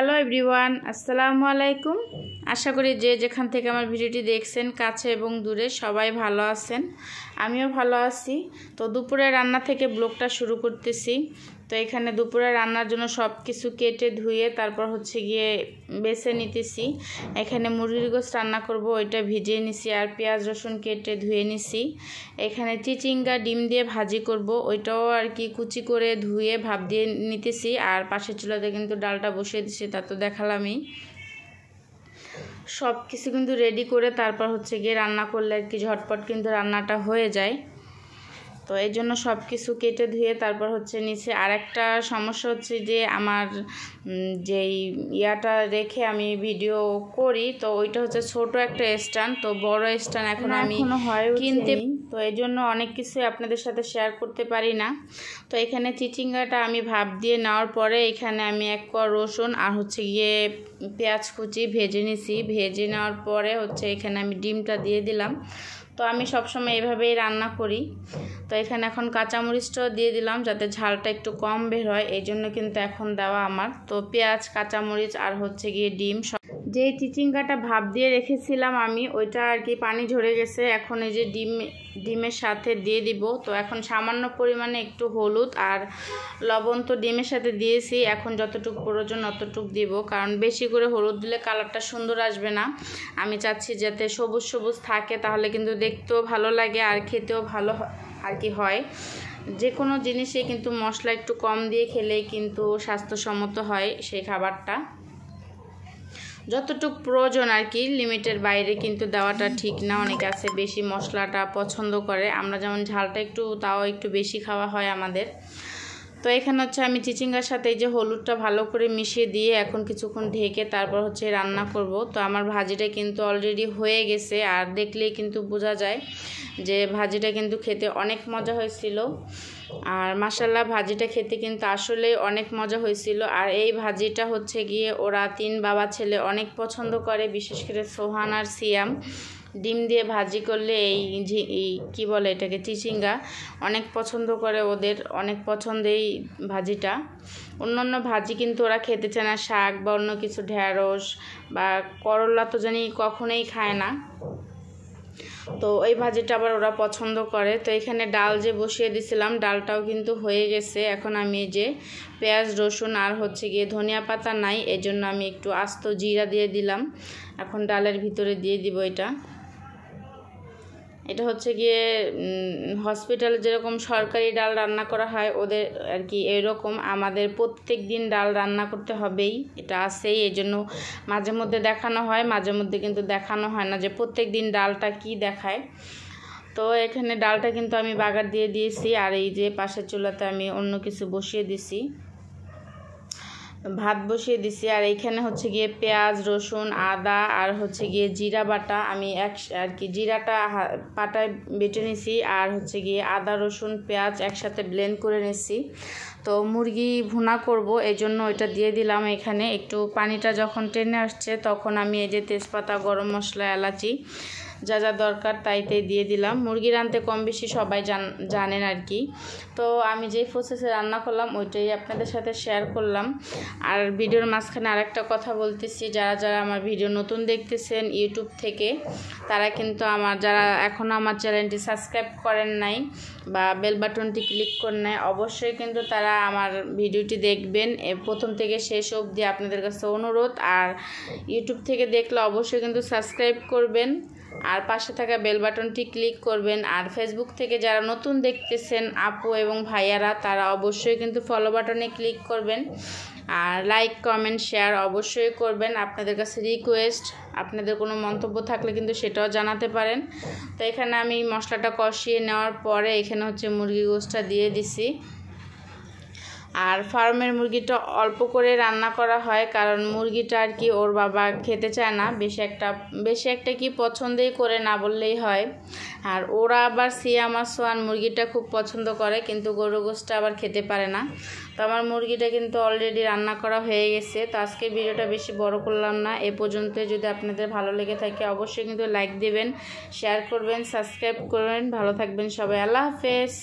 Hello everyone, আসসালামু আলাইকুম। আশা করি যে যেখান থেকে আমার ভিডিওটি দেখছেন কাছে এবং দূরে সবাই ভালো আছেন, আমিও ভালো আছি। তো দুপুরে রান্না থেকে ব্লগটা শুরু করতেছি। তো এখানে দুপুরে রান্নার জন্য সব কিছু কেটে ধুয়ে তারপর গিয়ে বেছে নিতেছি। এখানে মুরগির গোশত রান্না করব, ওইটা ভিজিয়ে নিছি আর পেঁয়াজ রসুন কেটে ধুয়ে নিছি। এখানে চিচিঙ্গা ডিম দিয়ে ভাজি করব, ওইটাও আর কি কুচি করে ধুয়ে ভাপ দিয়ে নিতেছি। আর পাশের চুলাতে কিন্তু ডালটা বসিয়ে দিছি, তা তো দেখালামই। সব কিছু কিন্তু রেডি করে তারপর গিয়ে রান্না করলে আর কি ঝটপট কিন্তু রান্নাটা হয়ে যায়। তো এই জন্য সব কিছু কেটে ধুয়ে তারপর নিচে। আর একটা সমস্যা যে আমার যেই ইয়াটা রেখে আমি ভিডিও করি, তো ওইটা ছোট একটা স্ট্যান্ড, তো বড় স্ট্যান্ড এখন আমি কিনতে, তো এই জন্য অনেক কিছু আপনাদের সাথে শেয়ার করতে পারি না। তো এখানে চিচিঙ্গাটা আমি ভাপ দিয়ে নেওয়ার পরে এখানে আমি এক কোয়া রসুন আর গিয়ে পেঁয়াজ কুচি ভেজে নিছি। ভেজে নেওয়ার পরে এখানে আমি ডিমটা দিয়ে দিলাম। তো আমি সবসময় এইভাবেই রান্না করি। তো এখানে এখন কাঁচামরিচটাও দিয়ে দিলাম যাতে ঝালটা একটু কম বের হয়, এই জন্য কিন্তু এখন দেওয়া আমার। তো পেঁয়াজ, কাঁচামরিচ আর গিয়ে ডিম, যেই চিচিঙ্গাটা ভাপ দিয়ে রেখেছিলাম আমি, ওইটা আর কি পানি ঝরে গেছে। এখন এই যে ডিমের সাথে দিয়ে দিব। তো এখন সামান্য পরিমাণে একটু হলুদ আর লবণ তো ডিমের সাথে দিয়েছি, এখন যতটুকু প্রয়োজন অতটুকু দিব, কারণ বেশি করে হলুদ দিলে কালারটা সুন্দর আসবে না। আমি চাচ্ছি যাতে সবুজ সবুজ থাকে, তাহলে কিন্তু দেখতেও ভালো লাগে আর খেতেও ভালো আর কি হয়। যে কোনো জিনিসে কিন্তু মশলা একটু কম দিয়ে খেলেই কিন্তু স্বাস্থ্যসম্মত হয় সেই খাবারটা। যতটুকু প্রয়োজন আর কি, লিমিটের বাইরে কিন্তু দেওয়াটা ঠিক না। অনেকে আছে বেশি মশলাটা পছন্দ করে, আমরা যেমন ঝালটা তাও একটু বেশি খাওয়া হয় আমাদের। তো এখানে আমি চিচিঙ্গার সাথে এই যে হলুদটা ভালো করে মিশিয়ে দিয়ে এখন কিছুক্ষণ ঢেকে তারপর রান্না করব। তো আমার ভাজিটা কিন্তু অলরেডি হয়ে গেছে, আর দেখলেই কিন্তু বোঝা যায় যে ভাজিটা কিন্তু খেতে অনেক মজা হয়েছিল। আর মাশাআল্লাহ ভাজিটা খেতে কিন্তু আসলে অনেক মজা হয়েছিল। আর এই ভাজিটা গিয়ে ওরা 3 বাবা ছেলে অনেক পছন্দ করে, বিশেষ করে সোহান আর সিয়াম। ডিম দিয়ে ভাজি করলে এই কি বলে এটাকে, চিচিঙ্গা অনেক পছন্দ করে, ওদের অনেক পছন্দ এই ভাজিটা। অন্য ভাজি কিন্তু ওরা খেতে চায় না, শাক বা অন্য কিছু, ঢেঁড়স বা করলা তো জানি কখনোই খায় না। তো এই ভাজিটা আবার ওরা পছন্দ করে। তো এখানে ডাল যে বসিয়ে দিছিলাম, ডালটাও কিন্তু হয়ে গেছে। এখন আমি যে পেঁয়াজ রসুন আর গিয়ে ধনিয়া পাতা নাই, এই জন্য আমি একটু আস্ত জিরা দিয়ে দিলাম। এখন ডালের ভিতরে দিয়ে দিব। এটা গিয়ে হসপিটালে যেরকম সরকারি ডাল রান্না করা হয়, ওদের আর কি এরকম আমাদের প্রত্যেক দিন ডাল রান্না করতে হবেই, এটা আছেই। এই জন্য মাঝে মধ্যে দেখানো হয়, মাঝে মধ্যে কিন্তু দেখানো হয় না যে প্রত্যেক দিন ডালটা কি দেখায়। তো এখানে ডালটা কিন্তু আমি বাগার দিয়ে দিয়েছি। আর এই যে পাশের চুলাতে আমি অন্য কিছু বসিয়ে দিছি, ভাত বসিয়ে দিছি। আর এইখানে গিয়ে পেঁয়াজ রসুন আদা আর গিয়ে জিরা বাটা, আমি আর কি জিরাটা পাটায় বেটে নিছি, আর গিয়ে আদা রসুন পেঁয়াজ একসাথে ব্লেন্ড করে নিছি। তো মুরগি ভুনা করব, এই জন্য ওইটা দিয়ে দিলাম। এখানে একটু পানিটা যখন টেনে আসছে তখন আমি এই যে তেজপাতা, গরম মশলা, এলাচি যা যা দরকার তাই দিয়ে দিলাম। মুরগি রাঁধতে কম বেশি সবাই জানেন আর কি। তো আমি যেই প্রসেসে রান্না করলাম ওইটাই আপনাদের সাথে শেয়ার করলাম। আর ভিডিওর মাঝখানে আরেকটা কথা বলতেছি, যারা আমার ভিডিও নতুন দেখতেছেন ইউটিউব থেকে, তারা কিন্তু যারা এখনও আমার চ্যানেলটি সাবস্ক্রাইব করেন নাই বা বেল বাটনটি ক্লিক করেন নাই, অবশ্যই কিন্তু তারা আমার ভিডিওটি দেখবেন প্রথম থেকে শেষ অবধি, আপনাদের কাছে অনুরোধ। আর ইউটিউব থেকে দেখলে অবশ্যই কিন্তু সাবস্ক্রাইব করবেন আর পাশে থাকা বেল বাটনটি ক্লিক করবেন। আর ফেসবুক থেকে যারা নতুন দেখতেছেন আপু এবং ভাইয়ারা, তারা অবশ্যই কিন্তু ফলো বাটনে ক্লিক করবেন। আর লাইক কমেন্ট শেয়ার অবশ্যই করবেন। আপনাদের কাছে রিকোয়েস্ট, আপনাদের কোনো মন্তব্য থাকলে কিন্তু সেটাও জানাতে পারেন। তো এখানে আমি মশলাটা কষিয়ে নেওয়ার পরে এখানে মুরগি গোশতটা দিয়ে দিছি। আর ফার্মের মুরগিটা অল্প করে রান্না করা হয়, কারণ মুরগিটা আর কি ওর বাবা খেতে চায় না, বেশি একটা কি পছন্দই করে না বললেই হয়। আর ওরা আবার সিয়াম আর সোয়ান মুরগিটা খুব পছন্দ করে, কিন্তু গরু গোশতটা আবার খেতে পারে না। তো আমার মুরগিটা কিন্তু অলরেডি রান্না করা হয়ে গেছে। তো আজকে ভিডিওটা বেশি বড় করলাম না, এ পর্যন্ত। যদি আপনাদের ভালো লেগে থাকে অবশ্যই কিন্তু লাইক দিবেন, শেয়ার করবেন, সাবস্ক্রাইব করবেন। ভালো থাকবেন সবাই, আল্লাহ হাফেজ।